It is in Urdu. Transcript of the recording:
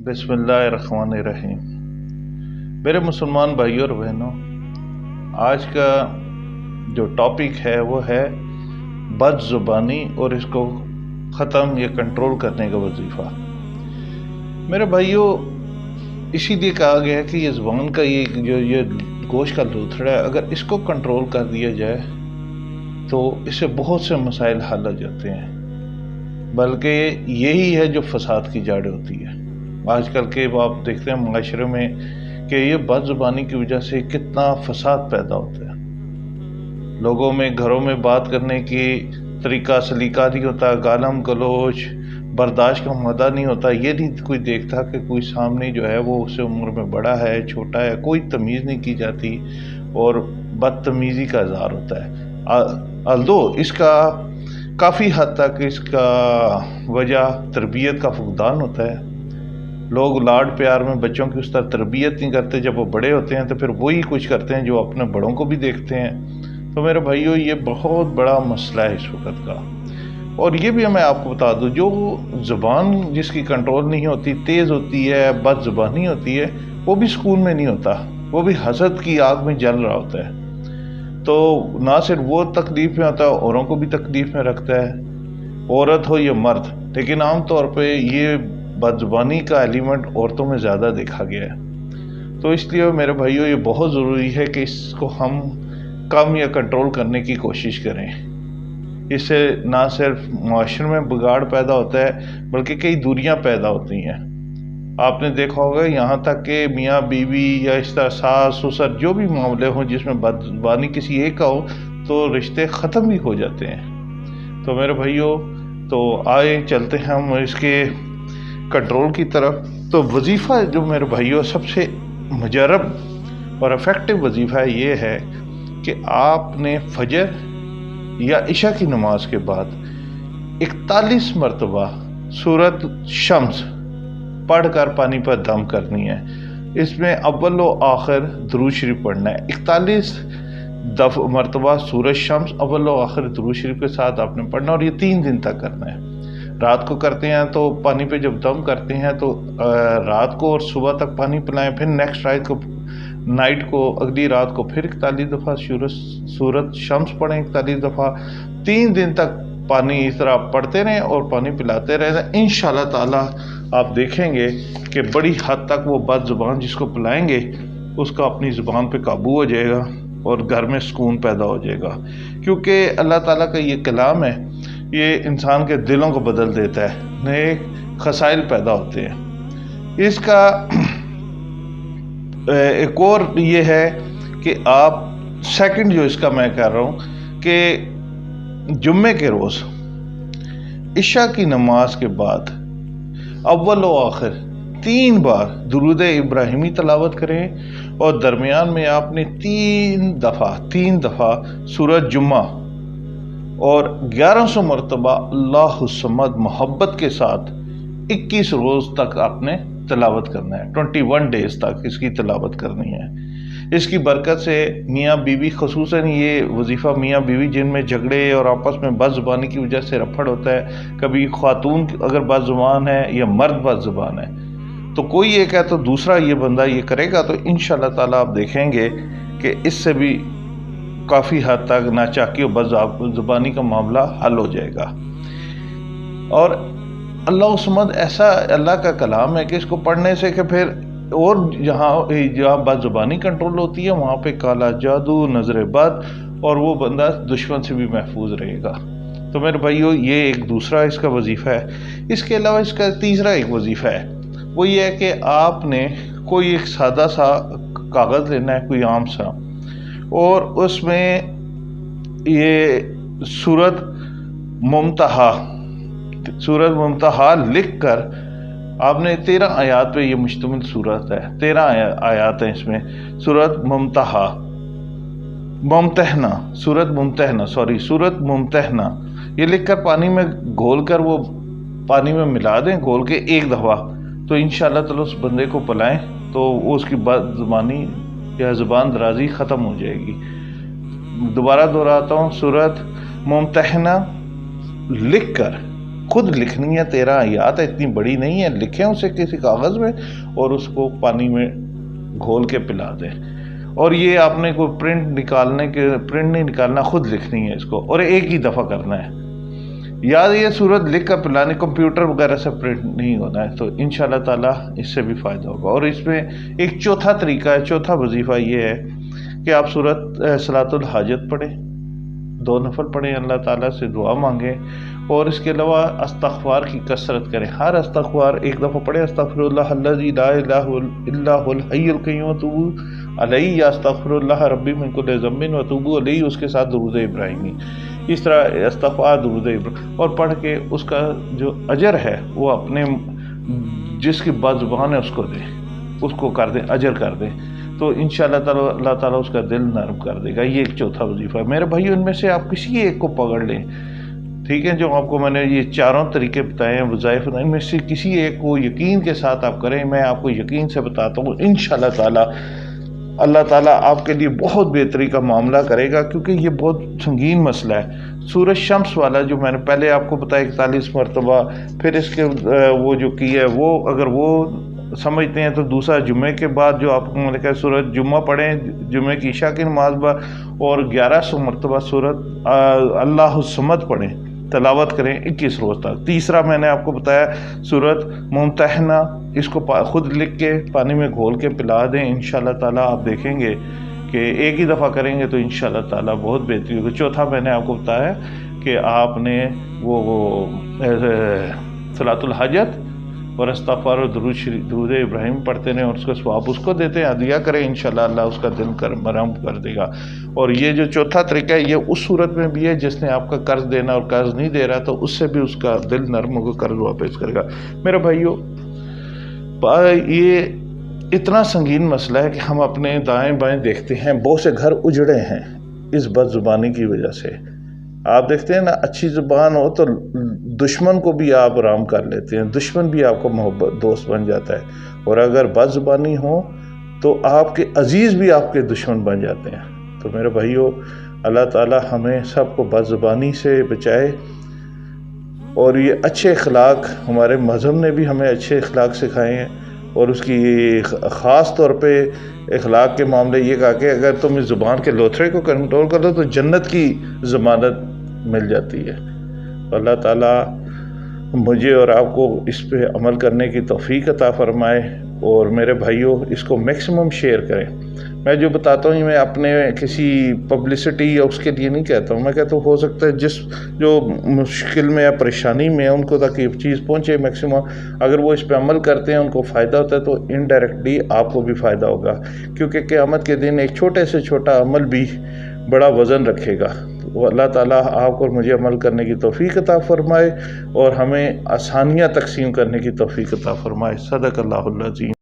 بسم اللہ الرحمن الرحیم۔ میرے مسلمان بھائیوں اور بہنوں، آج کا جو ٹاپک ہے وہ ہے بد زبانی اور اس کو ختم یا کنٹرول کرنے کا وظیفہ۔ میرے بھائیوں، اسی لیے کہا گیا ہے کہ یہ زبان کا یہ گوشت کا لوتھڑا ہے، اگر اس کو کنٹرول کر دیا جائے تو اس سے بہت سے مسائل حل ہو جاتے ہیں، بلکہ یہی ہے جو فساد کی جڑ ہوتی ہے۔ آج کل کے آپ دیکھتے ہیں معاشرے میں کہ یہ بد زبانی کی وجہ سے کتنا فساد پیدا ہوتا ہے۔ لوگوں میں گھروں میں بات کرنے کی طریقہ سلیقہ نہیں ہوتا، گالم گلوچ برداشت کا مادہ نہیں ہوتا، یہ نہیں کوئی دیکھتا کہ کوئی سامنے جو ہے وہ اس سے عمر میں بڑا ہے چھوٹا ہے، کوئی تمیز نہیں کی جاتی اور بدتمیزی کا اظہار ہوتا ہے۔ الدو اس کا کافی حد تک اس کا وجہ تربیت کا فقدان ہوتا ہے۔ لوگ لاڈ پیار میں بچوں کی اس طرح تربیت نہیں کرتے، جب وہ بڑے ہوتے ہیں تو پھر وہی کچھ کرتے ہیں جو اپنے بڑوں کو بھی دیکھتے ہیں۔ تو میرے بھائیوں، یہ بہت بڑا مسئلہ ہے اس وقت کا۔ اور یہ بھی میں آپ کو بتا دوں، جو زبان جس کی کنٹرول نہیں ہوتی، تیز ہوتی ہے، بد زبانی ہوتی ہے، وہ بھی سکون میں نہیں ہوتا، وہ بھی حسد کی آگ میں جل رہا ہوتا ہے۔ تو نہ صرف وہ تکلیف میں ہوتا ہے، اوروں کو بھی تکلیف میں رکھتا ہے، عورت ہو یا مرد۔ لیکن عام طور پہ یہ بد زبانی کا ایلیمنٹ عورتوں میں زیادہ دیکھا گیا ہے۔ تو اس لیے میرے بھائیوں، یہ بہت ضروری ہے کہ اس کو ہم کم یا کنٹرول کرنے کی کوشش کریں۔ اس سے نہ صرف معاشرے میں بگاڑ پیدا ہوتا ہے بلکہ کئی دوریاں پیدا ہوتی ہیں۔ آپ نے دیکھا ہوگا یہاں تک کہ میاں بیوی یا اس طرح ساس سسر جو بھی معاملے ہوں جس میں بد زبانی کسی ایک کا ہو تو رشتے ختم بھی ہو جاتے ہیں۔ تو میرے بھائیوں، تو آئے چلتے ہیں ہم اس کے کنٹرول کی طرف۔ تو وظیفہ جو میرے بھائیوں سب سے مجرب اور افیکٹو وظیفہ یہ ہے کہ آپ نے فجر یا عشاء کی نماز کے بعد 41 مرتبہ سورۃ شمس پڑھ کر پانی پر دم کرنی ہے۔ اس میں اول و آخر درود شریف پڑھنا ہے۔ 41 مرتبہ سورۃ شمس اول و آخر درود شریف کے ساتھ آپ نے پڑھنا، اور یہ 3 دن تک کرنا ہے۔ رات کو کرتے ہیں تو پانی پہ جب دم کرتے ہیں تو رات کو اور صبح تک پانی پلائیں، پھر نیکسٹ نائٹ کو اگلی رات کو پھر 41 دفعہ سورۃ شمس پڑھیں، 41 دفعہ 3 دن تک پانی اس طرح پڑھتے رہیں اور پانی پلاتے رہیں۔ انشاءاللہ تعالی آپ دیکھیں گے کہ بڑی حد تک وہ بد زبان جس کو پلائیں گے اس کا اپنی زبان پہ قابو ہو جائے گا اور گھر میں سکون پیدا ہو جائے گا، کیونکہ اللہ تعالیٰ کا یہ کلام ہے، یہ انسان کے دلوں کو بدل دیتا ہے، نئے خسائل پیدا ہوتے ہیں۔ اس کا ایک اور یہ ہے کہ آپ سیکنڈ جو اس کا میں کہہ رہا ہوں کہ جمعے کے روز عشاء کی نماز کے بعد اول و آخر 3 بار درود ابراہیمی تلاوت کریں، اور درمیان میں آپ نے 3 دفعہ سورۃ جمعہ اور 1100 مرتبہ اللہ الصمد محبت کے ساتھ 21 روز تک آپ نے تلاوت کرنا ہے، 21 ڈیز تک اس کی تلاوت کرنی ہے۔ اس کی برکت سے میاں بیوی، خصوصاً یہ وظیفہ میاں بیوی جن میں جھگڑے اور آپس میں بد زبانی کی وجہ سے رپھڑ ہوتا ہے، کبھی خاتون اگر بد زبان ہے یا مرد بد زبان ہے تو کوئی ایک ہے تو دوسرا یہ بندہ یہ کرے گا، تو انشاءاللہ تعالیٰ آپ دیکھیں گے کہ اس سے بھی کافی حد تک ناچاکی اور بد زبانی کا معاملہ حل ہو جائے گا۔ اور اللہ الصمد ایسا اللہ کا کلام ہے کہ اس کو پڑھنے سے کہ پھر اور جہاں بد زبانی کنٹرول ہوتی ہے وہاں پہ کالا جادو، نظر بد، اور وہ بندہ دشمن سے بھی محفوظ رہے گا۔ تو میرے بھائیو، یہ ایک دوسرا اس کا وظیفہ ہے۔ اس کے علاوہ اس کا تیسرا ایک وظیفہ ہے، وہ یہ ہے کہ آپ نے کوئی ایک سادہ سا کاغذ لینا ہے، کوئی عام سا، اور اس میں یہ سورۃ ممتحا لکھ کر آپ نے 13 آیات پہ یہ مشتمل سورت ہے، 13 آیات ہیں اس میں، سورۃ ممتحنہ یہ لکھ کر پانی میں گھول کر وہ پانی میں ملا دیں، گھول کے 1 دفعہ، تو انشاءاللہ تعالیٰ اس بندے کو پلائیں تو وہ اس کی بد زبانی یا زبان درازی ختم ہو جائے گی۔ دوبارہ دہراتا ہوں، سورۃ ممتحنہ لکھ کر خود لکھنی ہے، 13 آیات ہے، اتنی بڑی نہیں ہے، لکھیں اسے کسی کاغذ میں اور اس کو پانی میں گھول کے پلا دیں. اور یہ آپ نے کوئی پرنٹ نہیں نکالنا، خود لکھنی ہے اس کو، اور ایک ہی دفعہ کرنا ہے. یاد یہ سورت لکھ کر پلانی، کمپیوٹر وغیرہ سے پرنٹ نہیں ہونا ہے. تو انشاءاللہ تعالیٰ اس سے بھی فائدہ ہوگا. اور اس میں ایک چوتھا طریقہ ہے، چوتھا وظیفہ یہ ہے کہ آپ سورت صلاۃ الحاجت پڑھیں، 2 نفل پڑھیں، اللہ تعالیٰ سے دعا مانگیں، اور اس کے علاوہ استغفار کی کثرت کریں. ہر استغفار ایک دفعہ پڑھیں، استغفر اللہ الذی لا الہ الا هو الحی القیوم واتوب علیہ، یا استغفر اللہ ربی من کل ذنب واتوب علیہ، اس کے ساتھ درود ابراہیمی. اس طرح استغفار، درود ابراہیم، اور پڑھ کے اس کا جو اجر ہے وہ اپنے جس کی بات زبان ہے اس کو دیں، اس کو کر دیں، اجر کر دیں. تو انشاءاللہ تعالیٰ اللہ تعالیٰ اس کا دل نرم کر دے گا. یہ ایک چوتھا وظیفہ ہے. میرے بھائی ان میں سے آپ کسی ایک کو پکڑ لیں، ٹھیک ہے، جو آپ کو میں نے یہ 4 طریقے بتائے ہیں وظائف، ان میں سے کسی ایک کو یقین کے ساتھ آپ کریں. میں آپ کو یقین سے بتاتا ہوں انشاءاللہ تعالیٰ اللہ تعالیٰ آپ کے لیے بہت بہتری کا معاملہ کرے گا، کیونکہ یہ بہت سنگین مسئلہ ہے. سورج شمس والا جو میں نے پہلے آپ کو بتایا 41 مرتبہ، پھر اس کے وہ جو کی ہے وہ اگر وہ سمجھتے ہیں تو دوسرا جمعے کے بعد جو آپ کو میں نے کہا سورت جمعہ پڑھیں، جمعے کی عشاء کی نماز بعد، اور 1100 مرتبہ سورت اللہ الصمد پڑھیں، تلاوت کریں 21 روز تک. تیسرا میں نے آپ کو بتایا سورت ممتحنہ، اس کو خود لکھ کے پانی میں گھول کے پلا دیں. انشاءاللہ تعالیٰ آپ دیکھیں گے کہ ایک ہی دفعہ کریں گے تو انشاءاللہ تعالیٰ بہت بہتری ہوگی. چوتھا میں نے آپ کو بتایا کہ آپ نے وہ صلاۃ الحاجت اور استغفار اور درود ابراہیم پڑھتے رہیں، اور اس کا ثواب اس کو دیتے ہیں، عطیہ کریں، انشاءاللہ اللہ اس کا دل مرحم کر دے گا. اور یہ جو چوتھا طریقہ ہے یہ اس صورت میں بھی ہے جس نے آپ کا قرض دینا اور قرض نہیں دے رہا تو اس سے بھی اس کا دل نرم ہوگا، قرض واپس کرے گا. میرے بھائیو، یہ اتنا سنگین مسئلہ ہے کہ ہم اپنے دائیں بائیں دیکھتے ہیں، بہت سے گھر اجڑے ہیں اس بد زبانی کی وجہ سے. آپ دیکھتے ہیں نا، اچھی زبان ہو تو دشمن کو بھی آپ آرام کر لیتے ہیں، دشمن بھی آپ کو محبت دوست بن جاتا ہے، اور اگر بد زبانی ہو تو آپ کے عزیز بھی آپ کے دشمن بن جاتے ہیں. تو میرے بھائیو، اللہ تعالی ہمیں سب کو بد زبانی سے بچائے. اور یہ اچھے اخلاق، ہمارے مذہب نے بھی ہمیں اچھے اخلاق سکھائے ہیں، اور اس کی خاص طور پہ اخلاق کے معاملے یہ کہا کہ اگر تم اس زبان کے لوتھڑے کو کنٹرول کر دو تو جنت کی ضمانت مل جاتی ہے. اللہ تعالیٰ مجھے اور آپ کو اس پہ عمل کرنے کی توفیق عطا فرمائے. اور میرے بھائیوں، اس کو میکسیمم شیئر کریں. میں جو بتاتا ہوں میں اپنے کسی پبلسٹی یا اس کے لیے نہیں کہتا ہوں، میں کہتا ہوں ہو سکتا ہے جو مشکل میں یا پریشانی میں ہے ان کو تک یہ چیز پہنچے میکسیمم. اگر وہ اس پہ عمل کرتے ہیں، ان کو فائدہ ہوتا ہے تو انڈائریکٹلی آپ کو بھی فائدہ ہوگا، کیونکہ قیامت کے دن ایک چھوٹے سے چھوٹا عمل بھی بڑا وزن رکھے گا. وہ اللہ تعالیٰ آپ کو مجھے عمل کرنے کی توفیق عطا فرمائے اور ہمیں آسانیاں تقسیم کرنے کی توفیق عطا فرمائے. صدق اللہ العظیم.